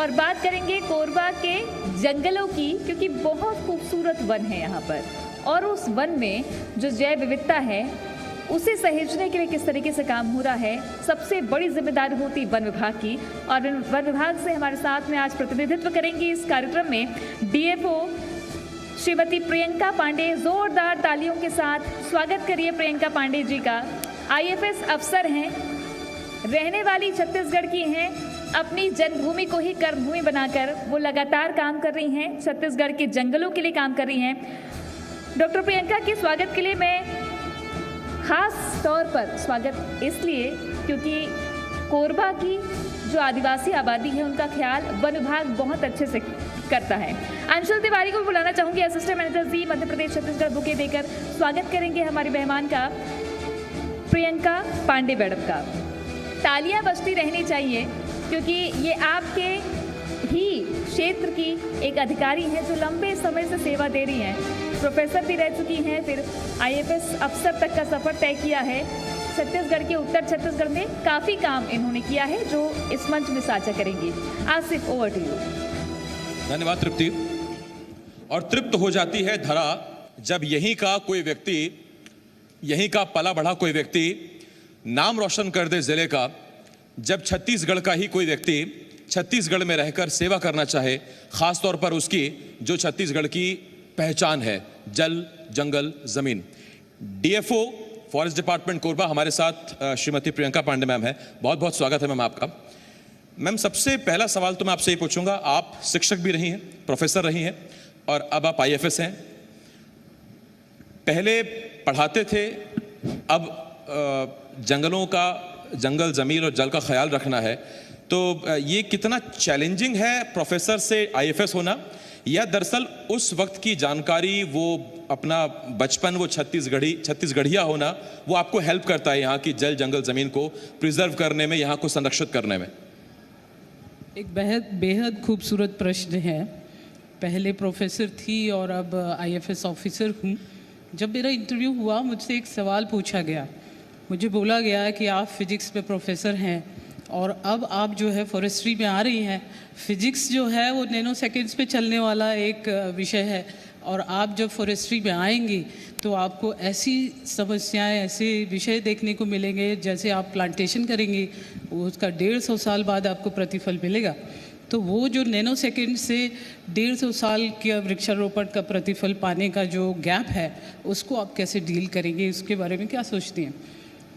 और बात करेंगे कोरबा के जंगलों की, क्योंकि बहुत खूबसूरत वन है यहाँ पर और उस वन में जो जैव विविधता है उसे सहेजने के लिए किस तरीके से काम हो रहा है। सबसे बड़ी जिम्मेदारी होती वन विभाग की, और वन विभाग से हमारे साथ में आज प्रतिनिधित्व करेंगी इस कार्यक्रम में डीएफओ श्रीमती प्रियंका पांडे। जोरदार तालियों के साथ स्वागत करिए प्रियंका पांडे जी का। आईएफएस अफसर हैं, रहने वाली छत्तीसगढ़ की हैं, अपनी जन्मभूमि को ही कर्मभूमि बनाकर वो लगातार काम कर रही हैं, छत्तीसगढ़ के जंगलों के लिए काम कर रही हैं। डॉक्टर प्रियंका के स्वागत के लिए मैं खास तौर पर स्वागत इसलिए क्योंकि कोरबा की जो आदिवासी आबादी है उनका ख्याल वन विभाग बहुत अच्छे से करता है। अंशुल तिवारी को बुलाना चाहूँगी, असिस्टेंट मैनेजर जी मध्य प्रदेश छत्तीसगढ़, बुके देकर स्वागत करेंगे हमारे मेहमान का, प्रियंका पांडे मैडम का। तालियां बजती रहनी चाहिए क्योंकि ये आपके ही क्षेत्र की एक अधिकारी हैं जो लंबे समय से सेवा दे रही हैं, प्रोफेसर भी रह चुकी हैं, फिर आईएफएस अफसर तक का सफर तय किया है। छत्तीसगढ़ के उत्तर छत्तीसगढ़ में काफ़ी काम इन्होंने किया है जो इस मंच में साझा करेंगी। Asif, over to you. धन्यवाद तृप्ति। और तृप्त हो जाती है धरा जब यहीं का कोई व्यक्ति, यहीं का पला बढ़ा कोई व्यक्ति नाम रोशन कर दे जिले का, जब छत्तीसगढ़ का ही कोई व्यक्ति छत्तीसगढ़ में रहकर सेवा करना चाहे, खास तौर पर उसकी जो छत्तीसगढ़ की पहचान है, जल, जंगल, जमीन। डीएफओ फॉरेस्ट डिपार्टमेंट कोरबा हमारे साथ श्रीमती प्रियंका पांडे मैम है। बहुत बहुत स्वागत है मैम आपका। मैम, सबसे पहला सवाल तो मैं आपसे ये पूछूंगा, आप शिक्षक भी रही हैं, प्रोफेसर रही हैं और अब आप आईएफएस हैं। पहले पढ़ाते थे, अब जंगलों का, जंगल, जमीन और जल का ख्याल रखना है, तो ये कितना चैलेंजिंग है प्रोफेसर से आईएफएस होना, या दरअसल उस वक्त की जानकारी, वो अपना बचपन, वो छत्तीसगढ़िया होना, वो आपको हेल्प करता है यहाँ की जल, जंगल, जमीन को प्रिजर्व करने में, यहाँ को संरक्षित करने में? एक बेहद खूबसूरत प्रश्न है। पहले प्रोफेसर थी और अब आईएफएस ऑफिसर हूँ। जब मेरा इंटरव्यू हुआ मुझसे एक सवाल पूछा गया, मुझे बोला गया कि आप फिजिक्स में प्रोफेसर हैं और अब आप जो है फॉरेस्ट्री में आ रही हैं। फिजिक्स जो है वो नैनो सेकेंड्स पे चलने वाला एक विषय है और आप जब फॉरेस्ट्री में आएंगी तो आपको ऐसी समस्याएं, ऐसे विषय देखने को मिलेंगे, जैसे आप प्लांटेशन करेंगी उसका 150 साल बाद आपको प्रतिफल मिलेगा। तो वो जो नैनो सेकेंड से 150 साल के वृक्षारोपण का प्रतिफल पाने का जो गैप है, उसको आप कैसे डील करेंगे, इसके बारे में क्या सोचती हैं?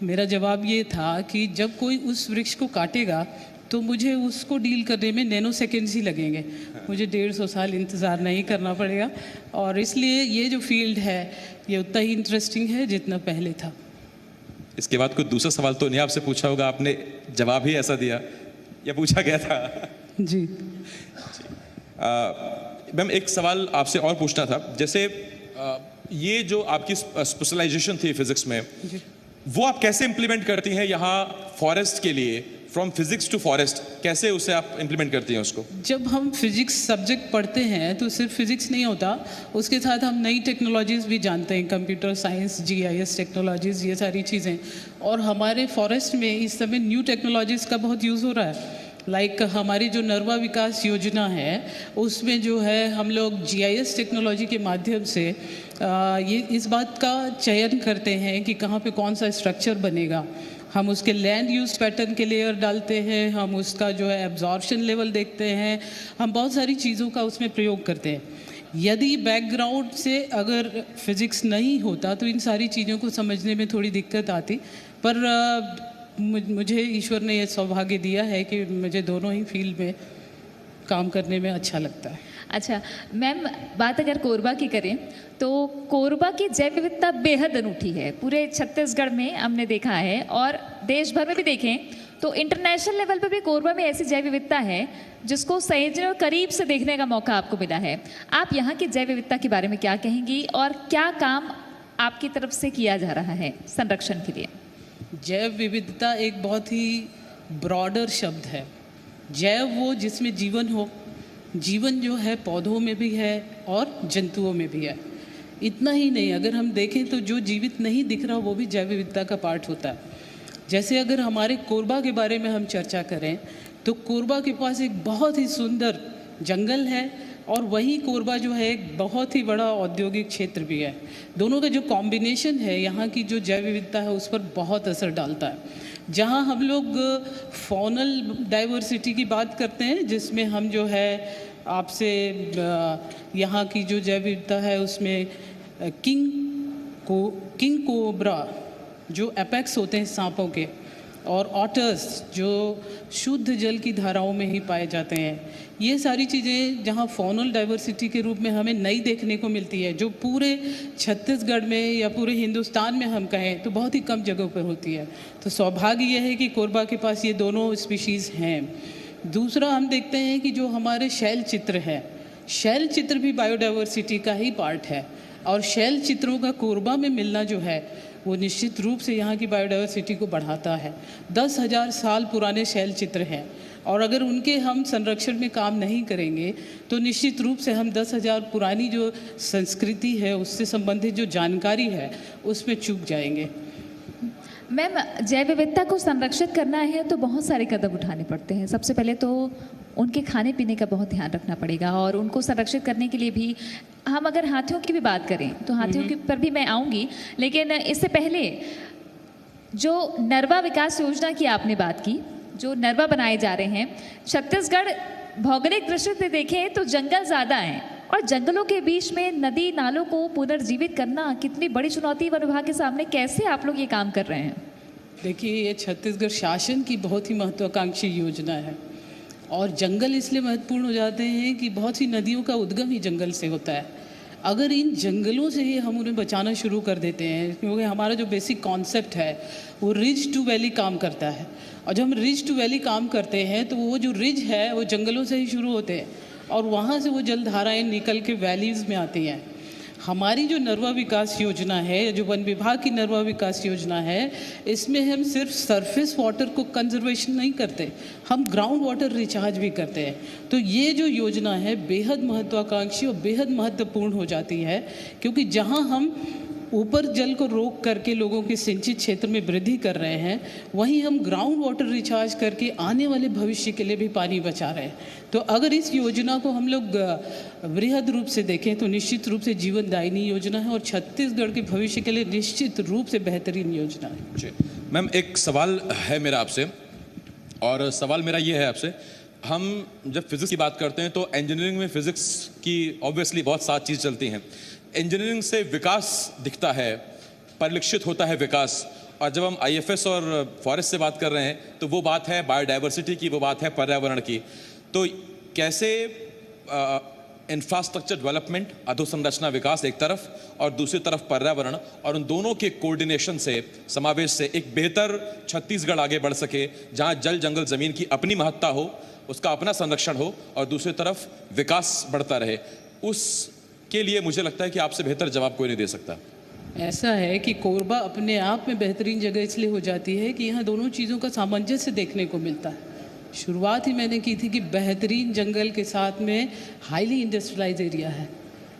मेरा जवाब ये था कि जब कोई उस वृक्ष को काटेगा तो मुझे उसको डील करने में नैनो सेकेंड्स ही लगेंगे, मुझे 150 साल इंतज़ार नहीं करना पड़ेगा। और इसलिए ये जो फील्ड है ये उतना ही इंटरेस्टिंग है जितना पहले था। इसके बाद कोई दूसरा सवाल तो नहीं आपसे पूछा होगा, आपने जवाब ही ऐसा दिया या पूछा गया था? जी मैम, एक सवाल आपसे और पूछना था। जैसे ये जो आपकी स्पेशलाइजेशन थी फिजिक्स में, वो आप कैसे इम्प्लीमेंट करती हैं यहाँ फॉरेस्ट के लिए? फ्रॉम फिजिक्स टू फॉरेस्ट कैसे उसे आप इम्प्लीमेंट करती हैं उसको? जब हम फिजिक्स सब्जेक्ट पढ़ते हैं तो सिर्फ फिजिक्स नहीं होता, उसके साथ हम नई टेक्नोलॉजीज़ भी जानते हैं, कंप्यूटर साइंस, जीआईएस टेक्नोलॉजीज़, ये सारी चीज़ें। और हमारे फॉरेस्ट में इस समय न्यू टेक्नोलॉजीज़ का बहुत यूज़ हो रहा है। लाइक हमारी जो नरवा विकास योजना है उसमें जो है हम लोग जीआईएस टेक्नोलॉजी के माध्यम से ये इस बात का चयन करते हैं कि कहाँ पे कौन सा स्ट्रक्चर बनेगा। हम उसके लैंड यूज़ पैटर्न के लेयर डालते हैं, हम उसका जो है एब्जॉर्प्शन लेवल देखते हैं, हम बहुत सारी चीज़ों का उसमें प्रयोग करते हैं। यदि बैकग्राउंड से अगर फिज़िक्स नहीं होता तो इन सारी चीज़ों को समझने में थोड़ी दिक्कत आती, पर मुझे ईश्वर ने ये सौभाग्य दिया है कि मुझे दोनों ही फील्ड में काम करने में अच्छा लगता है। अच्छा मैम, बात अगर कोरबा की करें तो कोरबा की जैव विविधता बेहद अनूठी है। पूरे छत्तीसगढ़ में हमने देखा है और देश भर में भी देखें तो इंटरनेशनल लेवल पर भी कोरबा में ऐसी जैव विविधता है जिसको सहेजने और करीब से देखने का मौका आपको मिला है। आप यहाँ की जैव विविधता के बारे में क्या कहेंगी और क्या काम आपकी तरफ से किया जा रहा है संरक्षण के लिए? जैव विविधता एक बहुत ही ब्रॉडर शब्द है। जैव वो जिसमें जीवन हो, जीवन जो है पौधों में भी है और जंतुओं में भी है। इतना ही नहीं, अगर हम देखें तो जो जीवित नहीं दिख रहा वो भी जैव विविधता का पार्ट होता है। जैसे अगर हमारे कोरबा के बारे में हम चर्चा करें तो कोरबा के पास एक बहुत ही सुंदर जंगल है और वही कोरबा जो है एक बहुत ही बड़ा औद्योगिक क्षेत्र भी है। दोनों का जो कॉम्बिनेशन है यहाँ की जो जैव विविधता है उस पर बहुत असर डालता है। जहाँ हम लोग फॉनल डाइवर्सिटी की बात करते हैं, जिसमें हम जो है आपसे यहाँ की जो जैव विविधता है उसमें किंग कोबरा जो एपेक्स होते हैं सांपों के, और ऑटर्स जो शुद्ध जल की धाराओं में ही पाए जाते हैं, ये सारी चीज़ें जहाँ फॉनल डाइवर्सिटी के रूप में हमें नई देखने को मिलती है, जो पूरे छत्तीसगढ़ में या पूरे हिंदुस्तान में हम कहें तो बहुत ही कम जगहों पर होती है। तो सौभाग्य यह है कि कोरबा के पास ये दोनों स्पीशीज़ हैं। दूसरा हम देखते हैं कि जो हमारे शैल चित्र है, शैल चित्र भी बायोडाइवर्सिटी का ही पार्ट है, और शैल चित्रों का कोरबा में मिलना जो है वो निश्चित रूप से यहाँ की बायोडाइवर्सिटी को बढ़ाता है। 10,000 साल पुराने शैल चित्र हैं, और अगर उनके हम संरक्षण में काम नहीं करेंगे तो निश्चित रूप से हम 10,000 पुरानी जो संस्कृति है उससे संबंधित जो जानकारी है उसमें चूक जाएंगे। मैम, जैव विविधता को संरक्षित करना है तो बहुत सारे कदम उठाने पड़ते हैं। सबसे पहले तो उनके खाने पीने का बहुत ध्यान रखना पड़ेगा, और उनको संरक्षित करने के लिए भी हम अगर हाथियों की भी बात करें तो हाथियों के पर भी मैं आऊँगी, लेकिन इससे पहले जो नरवा विकास योजना की आपने बात की, जो नरवा बनाए जा रहे हैं, छत्तीसगढ़ भौगोलिक दृष्टि से देखें तो जंगल ज़्यादा हैं, और जंगलों के बीच में नदी नालों को पुनर्जीवित करना कितनी बड़ी चुनौती वन विभाग के सामने, कैसे आप लोग ये काम कर रहे हैं? देखिए, ये छत्तीसगढ़ शासन की बहुत ही महत्वाकांक्षी योजना है, और जंगल इसलिए महत्वपूर्ण हो जाते हैं कि बहुत सी नदियों का उद्गम ही जंगल से होता है। अगर इन जंगलों से ही हम उन्हें बचाना शुरू कर देते हैं, क्योंकि हमारा जो बेसिक कॉन्सेप्ट है वो रिज टू वैली काम करता है, और जब हम रिज टू वैली काम करते हैं तो वो जो रिज है वो जंगलों से ही शुरू होते हैं, और वहाँ से वो जलधाराएँ निकल के वैलीज़ में आती हैं। हमारी जो नरवा विकास योजना है, जो वन विभाग की नरवा विकास योजना है, इसमें हम सिर्फ सरफेस वाटर को कंजर्वेशन नहीं करते, हम ग्राउंड वाटर रिचार्ज भी करते हैं। तो ये जो योजना है बेहद महत्वाकांक्षी और बेहद महत्वपूर्ण हो जाती है, क्योंकि जहां हम ऊपर जल को रोक करके लोगों के सिंचित क्षेत्र में वृद्धि कर रहे हैं, वहीं हम ग्राउंड वाटर रिचार्ज करके आने वाले भविष्य के लिए भी पानी बचा रहे हैं। तो अगर इस योजना को हम लोग वृहद रूप से देखें तो निश्चित रूप से जीवनदायिनी योजना है, और छत्तीसगढ़ के भविष्य के लिए निश्चित रूप से बेहतरीन योजना है। जी मैम, एक सवाल है मेरा आपसे, और सवाल मेरा ये है आपसे, हम जब फिजिक्स की बात करते हैं तो इंजीनियरिंग में फिजिक्स की ऑब्वियसली बहुत सारी चीज़ चलती हैं। इंजीनियरिंग से विकास दिखता है, परिलक्षित होता है विकास, और जब हम आईएफएस और फॉरेस्ट से बात कर रहे हैं तो वो बात है बायोडाइवर्सिटी की, वो बात है पर्यावरण की। तो कैसे इंफ्रास्ट्रक्चर डेवलपमेंट, अधोसंरचना विकास एक तरफ, और दूसरी तरफ पर्यावरण, और उन दोनों के कोऑर्डिनेशन से, समावेश से एक बेहतर छत्तीसगढ़ आगे बढ़ सके, जहां जल जंगल ज़मीन की अपनी महत्ता हो, उसका अपना संरक्षण हो, और दूसरी तरफ विकास बढ़ता रहे। उसके लिए मुझे लगता है कि आपसे बेहतर जवाब कोई नहीं दे सकता। ऐसा है कि कोरबा अपने आप में बेहतरीन जगह इसलिए हो जाती है कि यहाँ दोनों चीज़ों का सामंजस्य देखने को मिलता है। शुरुआत ही मैंने की थी कि बेहतरीन जंगल के साथ में हाईली इंडस्ट्रियलाइज एरिया है।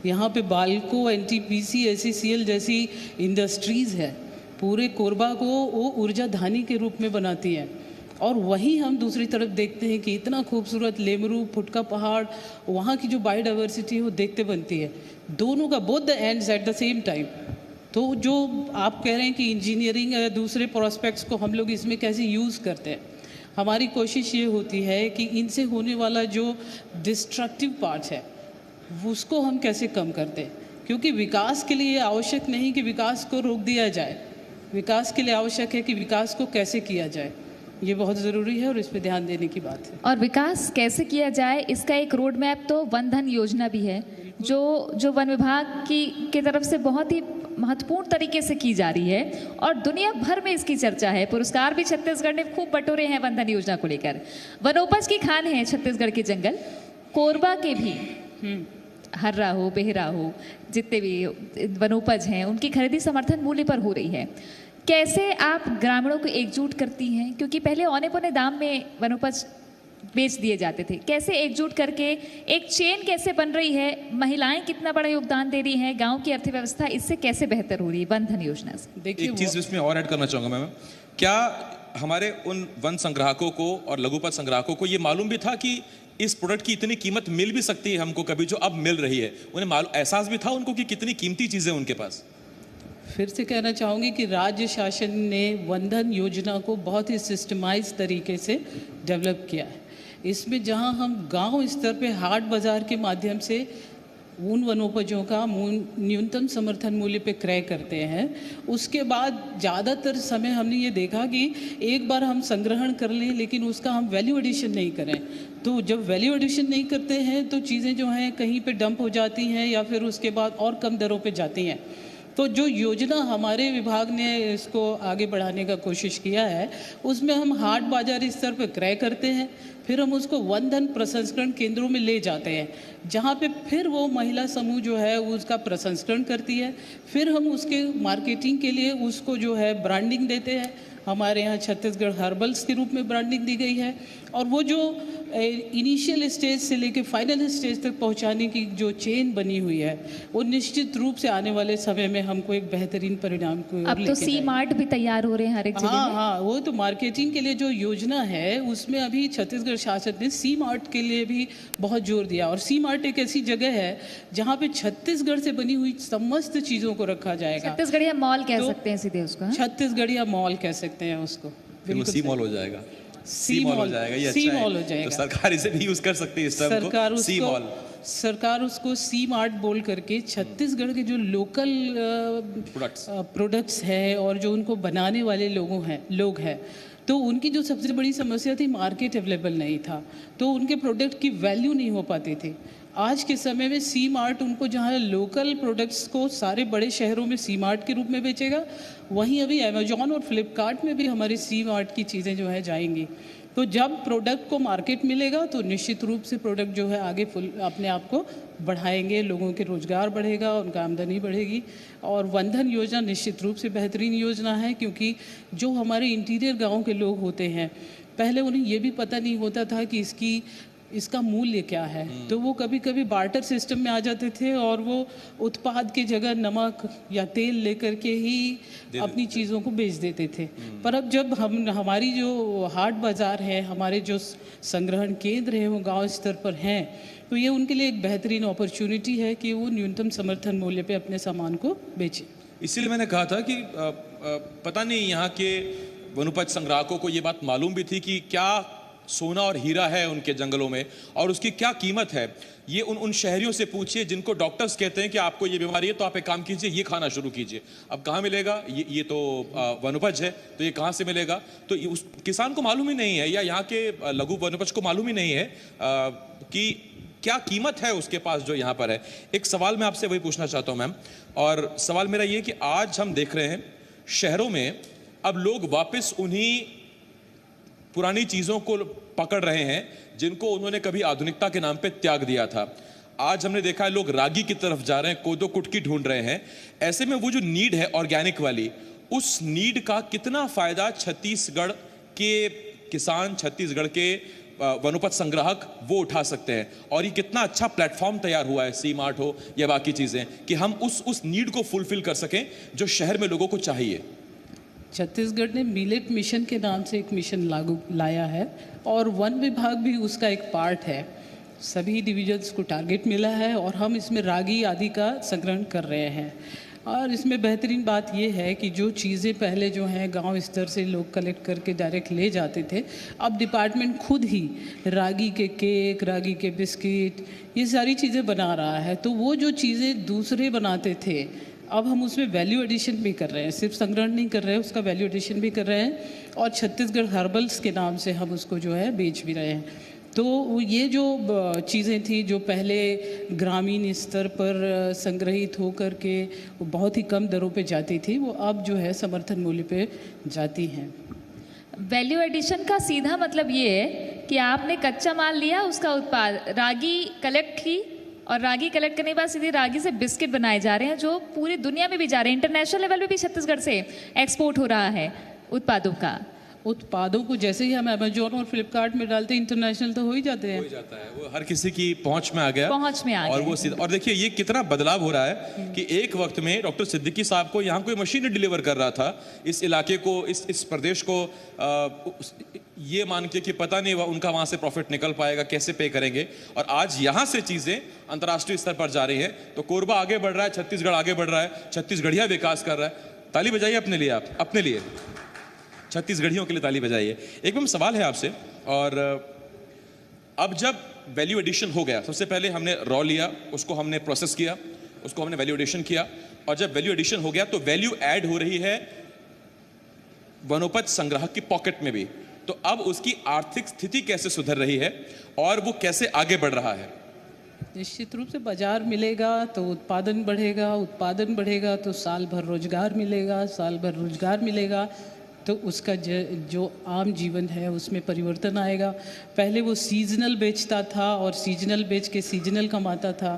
यहाँ पे बाल्को, एनटीपीसी, एसईसीएल जैसी इंडस्ट्रीज़ है, पूरे कोरबा को वो ऊर्जा धानी के रूप में बनाती है। और वहीं हम दूसरी तरफ देखते हैं कि इतना खूबसूरत लेमरू, फुटका पहाड़, वहाँ की जो बायोडाइवर्सिटी है वो देखते बनती है। दोनों का both the ends at the same time. तो जो आप कह रहे हैं कि इंजीनियरिंग या दूसरे प्रोस्पेक्ट्स को हम लोग इसमें कैसे यूज़ करते हैं, हमारी कोशिश ये होती है कि इनसे होने वाला जो डिस्ट्रक्टिव पार्ट है उसको हम कैसे कम करते हैं, क्योंकि विकास के लिए आवश्यक नहीं कि विकास को रोक दिया जाए, विकास के लिए आवश्यक है कि विकास को कैसे किया जाए। ये बहुत ज़रूरी है और इस पर ध्यान देने की बात है। और विकास कैसे किया जाए, इसका एक रोड मैप तो वन धन योजना भी है, जो वन विभाग की तरफ से बहुत ही महत्वपूर्ण तरीके से की जा रही है, और दुनिया भर में इसकी चर्चा है। पुरस्कार भी छत्तीसगढ़ ने खूब बटोरे हैं वन धन योजना को लेकर। वनोपज की खान है छत्तीसगढ़ के जंगल, कोरबा के भी, हर्रा हो, बेहरा हो, जितने भी वनोपज हैं उनकी खरीदी समर्थन मूल्य पर हो रही है। कैसे आप ग्रामीणों को एकजुट करती हैं, क्योंकि पहले औने पौने दाम में वनोपज बेच दिए जाते थे, कैसे एकजुट करके एक चेन कैसे बन रही है, महिलाएं कितना बड़ा योगदान दे रही हैं, गांव की अर्थव्यवस्था इससे कैसे बेहतर हो रही है वन धन योजना से? एक चीज़ इसमें और ऐड करना चाहूँगा मैम, क्या हमारे उन वन संग्राहकों को और लघुपथ संग्राहकों को ये मालूम भी था कि इस प्रोडक्ट की इतनी कीमत मिल भी सकती है हमको कभी, जो अब मिल रही है? उन्हें एहसास भी था उनको कि कितनी कीमती चीज़ें उनके पास? फिर से कहना चाहूँगी कि राज्य शासन ने वनधन योजना को बहुत ही सिस्टमाइज तरीके से डेवलप किया है। इसमें जहां हम गांव स्तर पे हाट बाज़ार के माध्यम से उन वनोपजों का न्यूनतम समर्थन मूल्य पे क्रय करते हैं, उसके बाद ज़्यादातर समय हमने ये देखा कि एक बार हम संग्रहण कर लें लेकिन उसका हम वैल्यू एडिशन नहीं करें। तो जब वैल्यू एडिशन नहीं करते हैं तो चीज़ें जो हैं कहीं पे डंप हो जाती हैं या फिर उसके बाद और कम दरों पे जाती हैं। तो जो योजना हमारे विभाग ने इसको आगे बढ़ाने का कोशिश किया है, उसमें हम हाट बाजार स्तर पर क्रय करते हैं, फिर हम उसको वन धन प्रसंस्करण केंद्रों में ले जाते हैं, जहाँ पे फिर वो महिला समूह जो है उसका प्रसंस्करण करती है, फिर हम उसके मार्केटिंग के लिए उसको जो है ब्रांडिंग देते हैं। हमारे यहाँ छत्तीसगढ़ हर्बल्स के रूप में ब्रांडिंग दी गई है, और वो जो इनिशियल स्टेज से लेके फाइनल स्टेज तक पहुंचाने की जो चेन बनी हुई है, वो निश्चित रूप से आने वाले समय में हमको एक बेहतरीन परिणाम को अब तो सी मार्ट भी तैयार हो रहे हैं हर एक जगह में। हाँ, वो तो मार्केटिंग के लिए जो योजना है उसमें अभी छत्तीसगढ़ शासन ने सी मार्ट के लिए भी बहुत जोर दिया, और सी मार्ट एक ऐसी जगह है जहाँ पे छत्तीसगढ़ से बनी हुई समस्त चीज़ों को रखा जाएगा। छत्तीसगढ़िया मॉल कह तो सकते हैं सीधे उसको, हाँ? छत्तीसगढ़िया मॉल कह सकते हैं उसको। फिर सी मॉल हो जाएगा, सी मॉल हो मॉल जाएगा, ये सी अच्छा मॉल है। हो जाएगा। तो सरकार इसे भी यूज कर सकती है इस टर्म को, सी मॉल। सरकार उसको सी मार्ट बोल करके छत्तीसगढ़ के जो लोकल प्रोडक्ट्स है और जो उनको बनाने वाले लोग हैं, तो उनकी जो सबसे बड़ी समस्या थी, मार्केट अवेलेबल नहीं था, तो उनके प्रोडक्ट की वैल्यू नहीं हो पाती थी। आज के समय में सी मार्ट उनको जहाँ लोकल प्रोडक्ट्स को सारे बड़े शहरों में सी मार्ट के रूप में बेचेगा, वहीं अभी अमेजॉन और फ्लिपकार्ट में भी हमारी सी मार्ट की चीज़ें जो है जाएंगी। तो जब प्रोडक्ट को मार्केट मिलेगा तो निश्चित रूप से प्रोडक्ट जो है आगे अपने आप को बढ़ाएंगे, लोगों के रोजगार बढ़ेगा, उनका आमदनी बढ़ेगी। और वनधन योजना निश्चित रूप से बेहतरीन योजना है, क्योंकि जो हमारे इंटीरियर गाँव के लोग होते हैं, पहले उन्हें ये भी पता नहीं होता था कि इसका मूल्य क्या है, तो वो कभी कभी बार्टर सिस्टम में आ जाते थे और वो उत्पाद की जगह नमक या तेल लेकर के ही अपनी चीज़ों को बेच देते थे। पर अब जब हमारी जो हाट बाज़ार है, हमारे जो संग्रहण केंद्र हैं वो गांव स्तर पर हैं, तो ये उनके लिए एक बेहतरीन अपॉर्चुनिटी है कि वो न्यूनतम समर्थन मूल्य पे अपने सामान को बेचें। इसीलिए मैंने कहा था कि पता नहीं यहाँ के वनोपज संग्राहकों को ये बात मालूम भी थी कि क्या सोना और हीरा है उनके जंगलों में और उसकी क्या कीमत है। ये उन शहरियों से पूछिए जिनको डॉक्टर्स कहते हैं कि आपको ये बीमारी है तो आप एक काम कीजिए, ये खाना शुरू कीजिए। अब कहाँ मिलेगा? ये तो वनोपज है, तो ये कहाँ से मिलेगा? तो उस किसान को मालूम ही नहीं है, या यहाँ के लघु वनोपज को मालूम ही नहीं है कि क्या कीमत है उसके पास जो यहाँ पर है। एक सवाल मैं आपसे वही पूछना चाहता हूँ मैम, और सवाल मेरा ये कि आज हम देख रहे हैं शहरों में अब लोग वापस उन्हीं पुरानी चीज़ों को पकड़ रहे हैं जिनको उन्होंने कभी आधुनिकता के नाम पे त्याग दिया था। आज हमने देखा है लोग रागी की तरफ जा रहे हैं, कोदो कुटकी ढूंढ रहे हैं। ऐसे में वो जो नीड है ऑर्गेनिक वाली, उस नीड का कितना फायदा छत्तीसगढ़ के किसान, छत्तीसगढ़ के वनोपज संग्राहक वो उठा सकते हैं, और ये कितना अच्छा प्लेटफॉर्म तैयार हुआ है, सी मार्ट हो या बाकी चीज़ें, कि हम उस नीड को फुलफिल कर सकें जो शहर में लोगों को चाहिए। छत्तीसगढ़ ने मिलेट मिशन के नाम से एक मिशन लाया है, और वन विभाग भी उसका एक पार्ट है। सभी डिविजन्स को टारगेट मिला है और हम इसमें रागी आदि का संग्रहण कर रहे हैं। और इसमें बेहतरीन बात यह है कि जो चीज़ें पहले जो हैं गांव स्तर से लोग कलेक्ट करके डायरेक्ट ले जाते थे, अब डिपार्टमेंट खुद ही रागी के केक, रागी के बिस्किट, ये सारी चीज़ें बना रहा है। तो वो जो चीज़ें दूसरे बनाते थे, अब हम उसमें वैल्यू एडिशन भी कर रहे हैं, सिर्फ संग्रहण नहीं कर रहे हैं, उसका वैल्यू एडिशन भी कर रहे हैं, और छत्तीसगढ़ हर्बल्स के नाम से हम उसको जो है बेच भी रहे हैं। तो ये जो चीज़ें थी जो पहले ग्रामीण स्तर पर संग्रहित होकर के वो बहुत ही कम दरों पे जाती थी, वो अब जो है समर्थन मूल्य पे जाती हैं। वैल्यू एडिशन का सीधा मतलब ये है कि आपने कच्चा माल लिया, उसका उत्पाद रागी कलेक्ट की, और रागी कलेक्ट करने के बाद सीधे रागी से बिस्किट बनाए जा रहे हैं जो पूरी दुनिया में भी जा रहे हैं, इंटरनेशनल लेवल पे भी छत्तीसगढ़ से एक्सपोर्ट हो रहा है उत्पादों का। उत्पादों को जैसे ही हम अमेजोन और फ्लिपकार्ट में डालते हैं, इंटरनेशनल तो हो ही जाते हैं। हो जाता है, वो हर किसी की पहुंच में आ गया, पहुंच में आ और गया। वो सीधा। और देखिए ये कितना बदलाव हो रहा है कि एक वक्त में डॉक्टर सिद्दीकी साहब को यहाँ कोई मशीन डिलीवर कर रहा था इस इलाके को, इस प्रदेश को, ये मान के कि पता नहीं उनका वहां से प्रॉफिट निकल पाएगा, कैसे पे करेंगे। और आज यहाँ से चीजें अंतर्राष्ट्रीय स्तर पर जा रही है, तो कोरबा आगे बढ़ रहा है, छत्तीसगढ़ आगे बढ़ रहा है, छत्तीसगढ़िया विकास कर रहा है। ताली बजाइए अपने लिए, आप अपने लिए, छत्तीसगढ़ियों के लिए ताली बजाइए। एक मैम सवाल है आपसे, और अब जब वैल्यू एडिशन हो गया, सबसे पहले हमने रॉ लिया, उसको हमने प्रोसेस किया, उसको हमने वैल्यू एडिशन किया, और जब वैल्यू एडिशन हो गया तो वैल्यू ऐड हो रही है वनोपज संग्राहक की पॉकेट में भी। तो अब उसकी आर्थिक स्थिति कैसे सुधर रही है और वो कैसे आगे बढ़ रहा है? निश्चित रूप से बाजार मिलेगा तो उत्पादन बढ़ेगा, उत्पादन बढ़ेगा तो साल भर रोजगार मिलेगा, साल भर रोजगार मिलेगा तो उसका जो आम जीवन है उसमें परिवर्तन आएगा। पहले वो सीजनल बेचता था और सीजनल बेच के सीजनल कमाता था,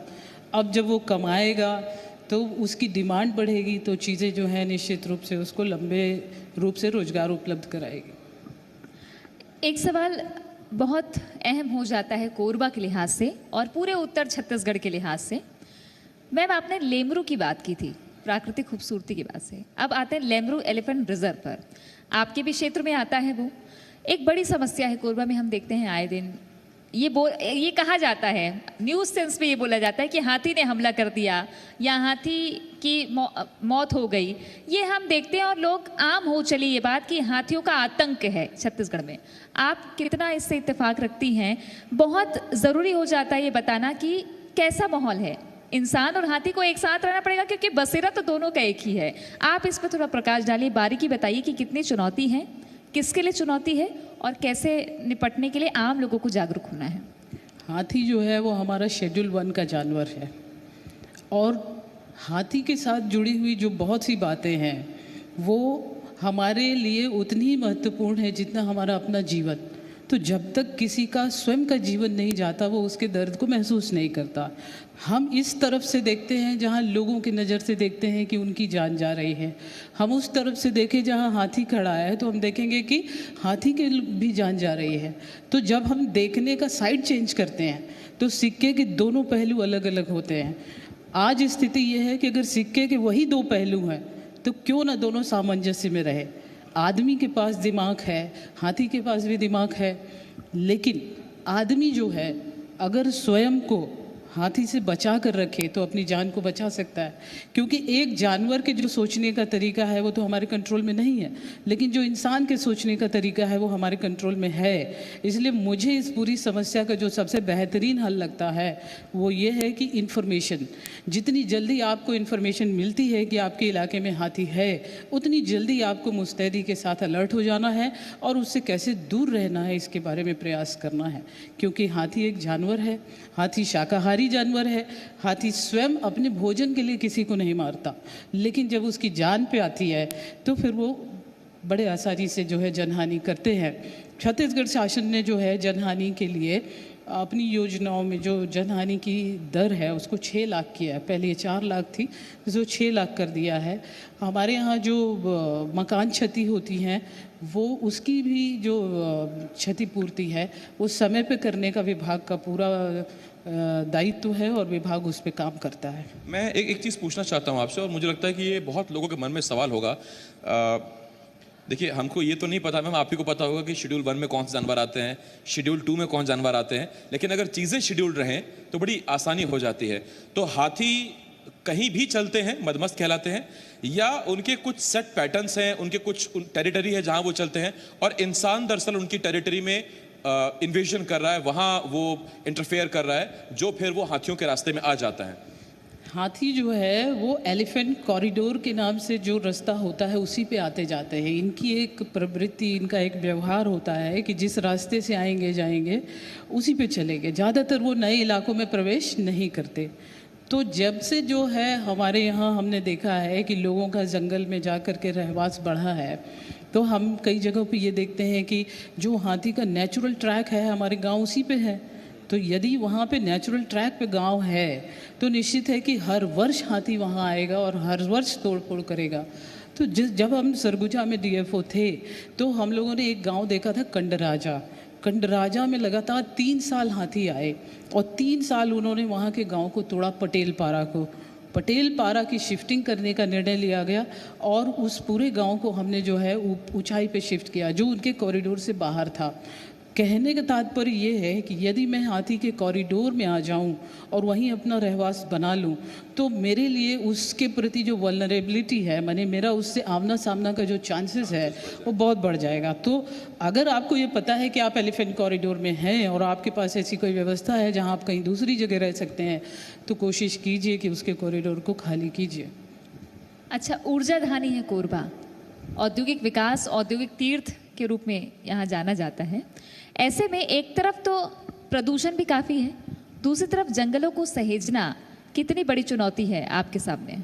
अब जब वो कमाएगा तो उसकी डिमांड बढ़ेगी, तो चीज़ें जो हैं निश्चित रूप से उसको लंबे रूप से रोजगार उपलब्ध कराएगी। एक सवाल बहुत अहम हो जाता है कोरबा के लिहाज से और पूरे उत्तर छत्तीसगढ़ के लिहाज से। मैम, आपने लेमरू की बात की थी, प्राकृतिक खूबसूरती की बात से। अब आते हैं लेमरू एलिफेंट रिजर्व पर, आपके भी क्षेत्र में आता है वो। एक बड़ी समस्या है कोरबा में, हम देखते हैं आए दिन ये कहा जाता है, न्यूज़ सेंस में ये बोला जाता है कि हाथी ने हमला कर दिया या हाथी की मौत हो गई। ये हम देखते हैं और लोग आम हो चली ये बात कि हाथियों का आतंक है छत्तीसगढ़ में। आप कितना इससे इत्तेफाक रखती हैं? बहुत ज़रूरी हो जाता है ये बताना कि कैसा माहौल है। इंसान और हाथी को एक साथ रहना पड़ेगा क्योंकि बसेरा तो दोनों का एक ही है। आप इस पर थोड़ा प्रकाश डालिए, बारीकी बताइए कि कितनी चुनौती है, किसके लिए चुनौती है और कैसे निपटने के लिए आम लोगों को जागरूक होना है। हाथी जो है वो हमारा शेड्यूल 1 का जानवर है और हाथी के साथ जुड़ी हुई जो बहुत सी बातें हैं वो हमारे लिए उतनी ही महत्वपूर्ण है जितना हमारा अपना जीवन। तो जब तक किसी का स्वयं का जीवन नहीं जाता वो उसके दर्द को महसूस नहीं करता। हम इस तरफ से देखते हैं जहाँ लोगों की नज़र से देखते हैं कि उनकी जान जा रही है, हम उस तरफ से देखें जहाँ हाथी खड़ा है तो हम देखेंगे कि हाथी की भी जान जा रही है। तो जब हम देखने का साइड चेंज करते हैं तो सिक्के के दोनों पहलू अलग अलग होते हैं। आज स्थिति यह है कि अगर सिक्के के वही 2 पहलू हैं तो क्यों ना दोनों सामंजस्य में रहे। आदमी के पास दिमाग है, हाथी के पास भी दिमाग है, लेकिन आदमी जो है अगर स्वयं को हाथी से बचा कर रखे तो अपनी जान को बचा सकता है। क्योंकि एक जानवर के जो सोचने का तरीका है वो तो हमारे कंट्रोल में नहीं है, लेकिन जो इंसान के सोचने का तरीका है वो हमारे कंट्रोल में है। इसलिए मुझे इस पूरी समस्या का जो सबसे बेहतरीन हल लगता है वो ये है कि इन्फॉर्मेशन, जितनी जल्दी आपको इन्फॉर्मेशन मिलती है कि आपके इलाके में हाथी है, उतनी जल्दी आपको मुस्तैदी के साथ अलर्ट हो जाना है और उससे कैसे दूर रहना है इसके बारे में प्रयास करना है। क्योंकि हाथी एक जानवर है, हाथी शाकाहारी जानवर है। हाथी स्वयं अपने भोजन के लिए किसी को नहीं मारता, लेकिन जब उसकी जान पे आती है तो फिर वो बड़े आसानी से जो है जनहानि करते हैं। छत्तीसगढ़ शासन ने जो है जनहानि के लिए अपनी योजनाओं में जो जनहानि की दर है उसको 6 लाख किया है। पहले ये 4 लाख थी, जो 6 लाख कर दिया है। हमारे यहाँ जो मकान क्षति होती हैं वो उसकी भी जो क्षतिपूर्ति है वो समय पे करने का विभाग का पूरा दायित्व है और विभाग उस पर काम करता है। मैं एक चीज़ पूछना चाहता हूँ आपसे, और मुझे लगता है कि ये बहुत लोगों के मन में सवाल होगा। देखिए, हमको ये तो नहीं पता मैम, आप ही को पता होगा कि शेड्यूल 1 में कौन से जानवर आते हैं, शेड्यूल 2 में कौन जानवर आते हैं, लेकिन अगर चीज़ें शेड्यूल्ड रहें तो बड़ी आसानी हो जाती है। तो हाथी कहीं भी चलते हैं, मदमस्त कहलाते हैं, या उनके कुछ सेट पैटर्न्स हैं, उनके कुछ टेरिटरी है जहाँ वो चलते हैं और इंसान दरअसल उनकी टेरिटरी में इन्वेजन कर रहा है, वहाँ वो इंटरफेयर कर रहा है, जो फिर वो हाथियों के रास्ते में आ जाता है। हाथी जो है वो एलिफेंट कॉरिडोर के नाम से जो रास्ता होता है उसी पे आते जाते हैं। इनकी एक प्रवृत्ति, इनका एक व्यवहार होता है कि जिस रास्ते से आएंगे जाएंगे उसी पे चलेंगे। ज़्यादातर वो नए इलाकों में प्रवेश नहीं करते। तो जब से जो है हमारे यहाँ हमने देखा है कि लोगों का जंगल में जा कर के रहवास बढ़ा है, तो हम कई जगहों पे ये देखते हैं कि जो हाथी का नेचुरल ट्रैक है हमारे गांव उसी पे है। तो यदि वहाँ पे नेचुरल ट्रैक पे गांव है तो निश्चित है कि हर वर्ष हाथी वहाँ आएगा और हर वर्ष तोड़ फोड़ करेगा। तो जब हम सरगुजा में डीएफओ थे तो हम लोगों ने एक गांव देखा था कंडराजा। कंडराजा में लगातार 3 साल हाथी आए और 3 साल उन्होंने वहाँ के गांव को तोड़ा, पटेल पारा को। पटेल पारा की शिफ्टिंग करने का निर्णय लिया गया और उस पूरे गांव को हमने जो है ऊंचाई पे शिफ्ट किया जो उनके कॉरिडोर से बाहर था। कहने का तात्पर्य ये है कि यदि मैं हाथी के कॉरिडोर में आ जाऊं और वहीं अपना रहवास बना लूं तो मेरे लिए उसके प्रति जो वल्नरेबिलिटी है, माने मेरा उससे आमना सामना का जो चांसेस है वो बहुत बढ़ जाएगा। तो अगर आपको ये पता है कि आप एलिफेंट कॉरिडोर में हैं और आपके पास ऐसी कोई व्यवस्था है जहां आप कहीं दूसरी जगह रह सकते हैं तो कोशिश कीजिए कि उसके कॉरिडोर को खाली कीजिए। अच्छा, ऊर्जाधानी है कोरबा, औद्योगिक विकास, औद्योगिक तीर्थ के रूप में यहाँ जाना जाता है। ऐसे में एक तरफ तो प्रदूषण भी काफ़ी है, दूसरी तरफ जंगलों को सहेजना कितनी बड़ी चुनौती है आपके सामने?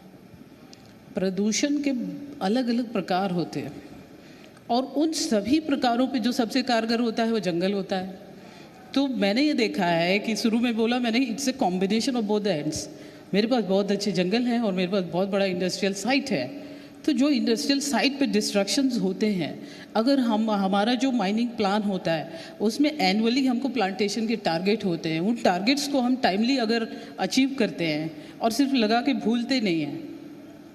प्रदूषण के अलग अलग प्रकार होते हैं और उन सभी प्रकारों पे जो सबसे कारगर होता है वो जंगल होता है। तो मैंने ये देखा है कि शुरू में बोला मैंने, it's a combination of both the ends. मेरे पास बहुत अच्छे जंगल हैं और मेरे पास बहुत बड़ा इंडस्ट्रियल साइट है। तो जो इंडस्ट्रियल साइट पे डिस्ट्रक्शंस होते हैं, अगर हमारा जो माइनिंग प्लान होता है उसमें एनुअली हमको प्लांटेशन के टारगेट होते हैं, उन टारगेट्स को हम टाइमली अगर अचीव करते हैं और सिर्फ लगा के भूलते नहीं हैं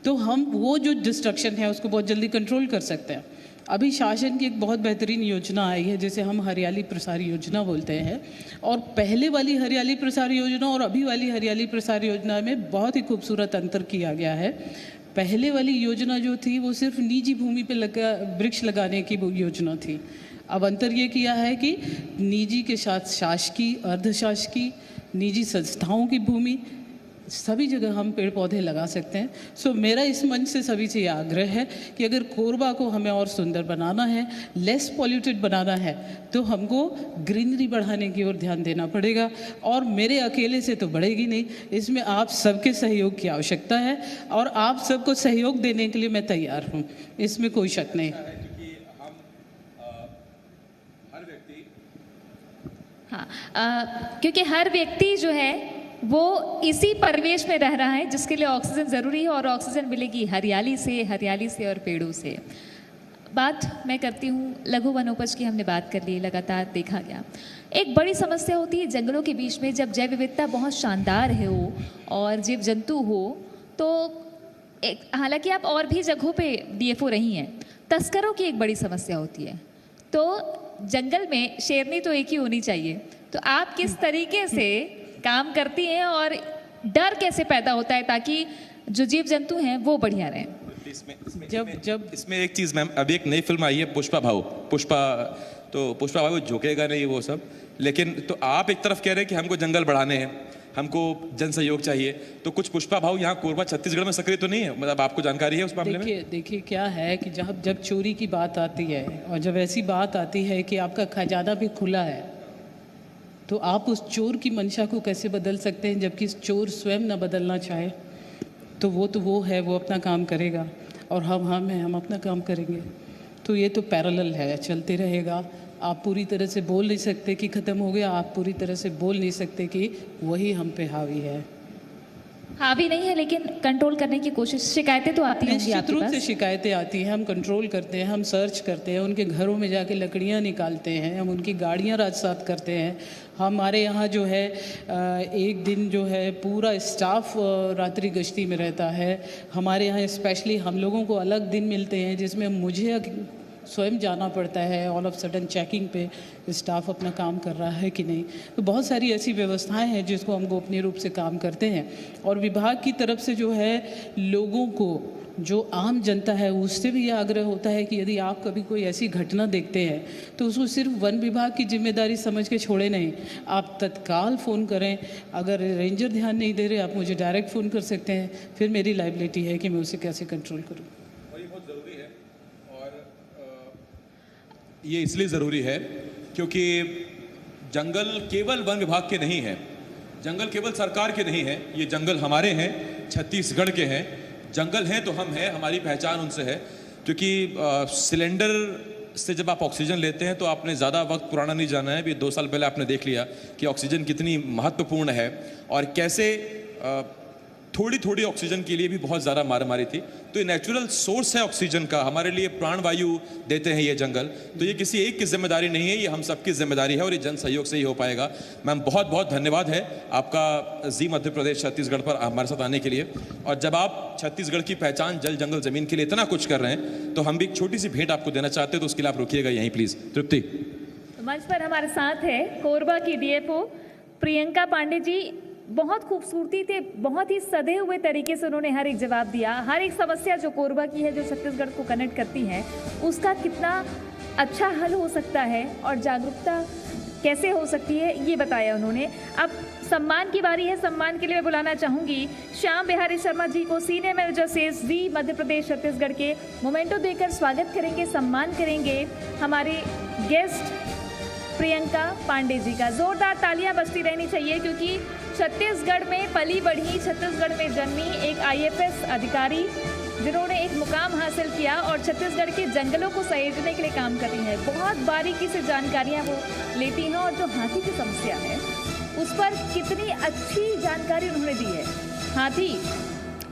तो हम वो जो डिस्ट्रक्शन है उसको बहुत जल्दी कंट्रोल कर सकते हैं। अभी शासन की एक बहुत बेहतरीन योजना आई है जिसे हम हरियाली प्रसार योजना बोलते हैं, और पहले वाली हरियाली प्रसार योजना और अभी वाली हरियाली प्रसार योजना में बहुत ही खूबसूरत अंतर किया गया है। पहले वाली योजना जो थी वो सिर्फ निजी भूमि पे वृक्ष लगाने की वो योजना थी। अब अंतर ये किया है कि निजी के साथ शासकीय, अर्धशासकीय, निजी संस्थाओं की भूमि, सभी जगह हम पेड़ पौधे लगा सकते हैं। सो मेरा इस मंच से सभी से आग्रह है कि अगर कोरबा को हमें और सुंदर बनाना है, लेस पॉल्यूटेड बनाना है, तो हमको ग्रीनरी बढ़ाने की ओर ध्यान देना पड़ेगा। और मेरे अकेले से तो बढ़ेगी नहीं, इसमें आप सबके सहयोग की आवश्यकता है और आप सबको सहयोग देने के लिए मैं तैयार हूँ, इसमें कोई शक नहीं। हाँ, क्योंकि हर व्यक्ति जो है वो इसी परिवेश में रह रहा है जिसके लिए ऑक्सीजन ज़रूरी है, और ऑक्सीजन मिलेगी हरियाली से और पेड़ों से। बात मैं करती हूँ लघु वनोपज की, हमने बात कर ली, लगातार देखा गया। एक बड़ी समस्या होती है जंगलों के बीच में, जब जैव विविधता बहुत शानदार है हो और जीव जंतु हो, तो हालांकि आप और भी जगहों पे डीएफओ रही हैं, तस्करों की एक बड़ी समस्या होती है। तो जंगल में शेरनी तो एक ही होनी चाहिए, तो आप किस तरीके से काम करती हैं और डर कैसे पैदा होता है ताकि जो जीव जंतु हैं वो बढ़िया रहें? इसमें एक चीज़ मैम, अभी एक नई फिल्म आई है पुष्पा भाऊ, तो पुष्पा भाऊ झुकेगा नहीं वो सब, लेकिन तो आप एक तरफ कह रहे हैं कि हमको जंगल बढ़ाने हैं, हमको जन सहयोग चाहिए, तो कुछ पुष्पा भाऊ यहाँ कोरबा छत्तीसगढ़ में सक्रिय तो नहीं है? मतलब आपको जानकारी है उस मामले में? देखिए क्या है कि जब चोरी की बात आती है और जब ऐसी बात आती है कि आपका खजाना भी खुला है, तो आप उस चोर की मंशा को कैसे बदल सकते हैं जबकि चोर स्वयं न बदलना चाहे? तो वो है, वो अपना काम करेगा और हम अपना काम करेंगे। तो ये तो पैरेलल है, चलते रहेगा। आप पूरी तरह से बोल नहीं सकते कि ख़त्म हो गया, आप पूरी तरह से बोल नहीं सकते कि वही हम पे हावी है। हावी नहीं है, लेकिन कंट्रोल करने की कोशिश, शिकायतें तो आती हैं निश्चित रूप से शिकायतें आती हैं, हम कंट्रोल करते हैं, हम सर्च करते हैं, उनके घरों में जाके लकड़ियां निकालते हैं, हम उनकी गाड़ियां राजसात करते हैं। हमारे यहाँ जो है एक दिन जो है पूरा स्टाफ रात्रि गश्ती में रहता है। हमारे यहाँ स्पेशली हम लोगों को अलग दिन मिलते हैं जिसमें मुझे स्वयं जाना पड़ता है ऑल ऑफ सडन चेकिंग पे स्टाफ अपना काम कर रहा है कि नहीं। तो बहुत सारी ऐसी व्यवस्थाएं हैं जिसको हम गोपनीय रूप से काम करते हैं। और विभाग की तरफ से जो है लोगों को, जो आम जनता है, उससे भी ये आग्रह होता है कि यदि आप कभी कोई ऐसी घटना देखते हैं तो उसको सिर्फ वन विभाग की जिम्मेदारी समझ के छोड़े नहीं, आप तत्काल फ़ोन करें। अगर रेंजर ध्यान नहीं दे रहे, आप मुझे डायरेक्ट फ़ोन कर सकते हैं, फिर मेरी लायबिलिटी है कि मैं उसे कैसे कंट्रोल करूँ। ये इसलिए ज़रूरी है क्योंकि जंगल केवल वन विभाग के नहीं हैं, जंगल केवल सरकार के नहीं हैं, ये जंगल हमारे हैं, छत्तीसगढ़ के हैं। जंगल हैं तो हम हैं, हमारी पहचान उनसे है। क्योंकि सिलेंडर से जब आप ऑक्सीजन लेते हैं तो आपने ज़्यादा वक्त पुराना नहीं जाना है, अभी 2 साल पहले आपने देख लिया कि ऑक्सीजन कितनी महत्वपूर्ण है और कैसे थोड़ी थोड़ी ऑक्सीजन के लिए भी बहुत ज़्यादा मारामारी थी। तो ये नेचुरल सोर्स है ऑक्सीजन का, हमारे लिए प्राणवायु देते हैं ये जंगल। तो ये किसी एक की जिम्मेदारी नहीं है, ये हम सबकी जिम्मेदारी है और ये जन सहयोग से ही हो पाएगा। मैम बहुत बहुत धन्यवाद है आपका जी मध्य प्रदेश छत्तीसगढ़ पर हमारे साथ आने के लिए। और जब आप छत्तीसगढ़ की पहचान जल जंगल जमीन के लिए इतना कुछ कर रहे हैं तो हम भी एक छोटी सी भेंट आपको देना चाहते हैं, तो उसके लिए आप रुकिएगा यहीं प्लीज। तृप्ति, मंच पर हमारे साथ है कोरबा की डीएफओ प्रियंका पांडे जी। बहुत खूबसूरती थे, बहुत ही सधे हुए तरीके से उन्होंने हर एक जवाब दिया। हर एक समस्या जो कोरबा की है, जो छत्तीसगढ़ को कनेक्ट करती है, उसका कितना अच्छा हल हो सकता है और जागरूकता कैसे हो सकती है, ये बताया उन्होंने। अब सम्मान की बारी है। सम्मान के लिए मैं बुलाना चाहूंगी श्याम बिहारी शर्मा जी को, सीनियर मैनेजर सेल्स जी मध्य प्रदेश छत्तीसगढ़ के। मोमेंटो देकर स्वागत करेंगे, सम्मान करेंगे हमारे गेस्ट प्रियंका पांडे जी का। जोरदार तालियां बजती रहनी चाहिए, क्योंकि छत्तीसगढ़ में पली बढ़ी, छत्तीसगढ़ में जन्मी एक आईएफएस अधिकारी जिन्होंने एक मुकाम हासिल किया और छत्तीसगढ़ के जंगलों को सहेजने के लिए काम कर रही हैं। बहुत बारीकी से जानकारियां वो लेती हैं और जो हाथी की समस्या है उस पर कितनी अच्छी जानकारी उन्होंने दी है। हाथी,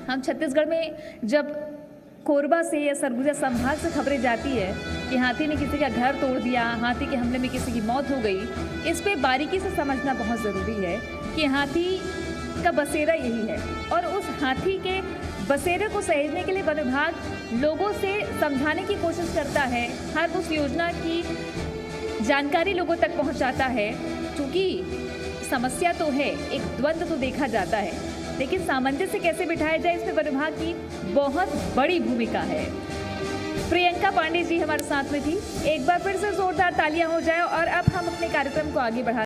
हम छत्तीसगढ़ में जब कोरबा से या सरगुजा संभाग से खबरें जाती है कि हाथी ने किसी का घर तोड़ दिया, हाथी के हमले में किसी की मौत हो गई, इस पे बारीकी से समझना बहुत ज़रूरी है कि हाथी का बसेरा यही है। और उस हाथी के बसेरे को सहेजने के लिए वन विभाग लोगों से समझाने की कोशिश करता है, हर उस योजना की जानकारी लोगों तक पहुंचाता है। क्योंकि समस्या तो है, एक द्वंद्व तो देखा जाता है, लेकिन सामंजस्य कैसे बिठाया जाए, इसमें वन विभाग की बहुत बड़ी भूमिका है। प्रियंका पांडे जी हमारे साथ में थी। एक बार फिर से जोरदार तालियां हो जाए और अब हम अपने कार्यक्रम को आगे बढ़ा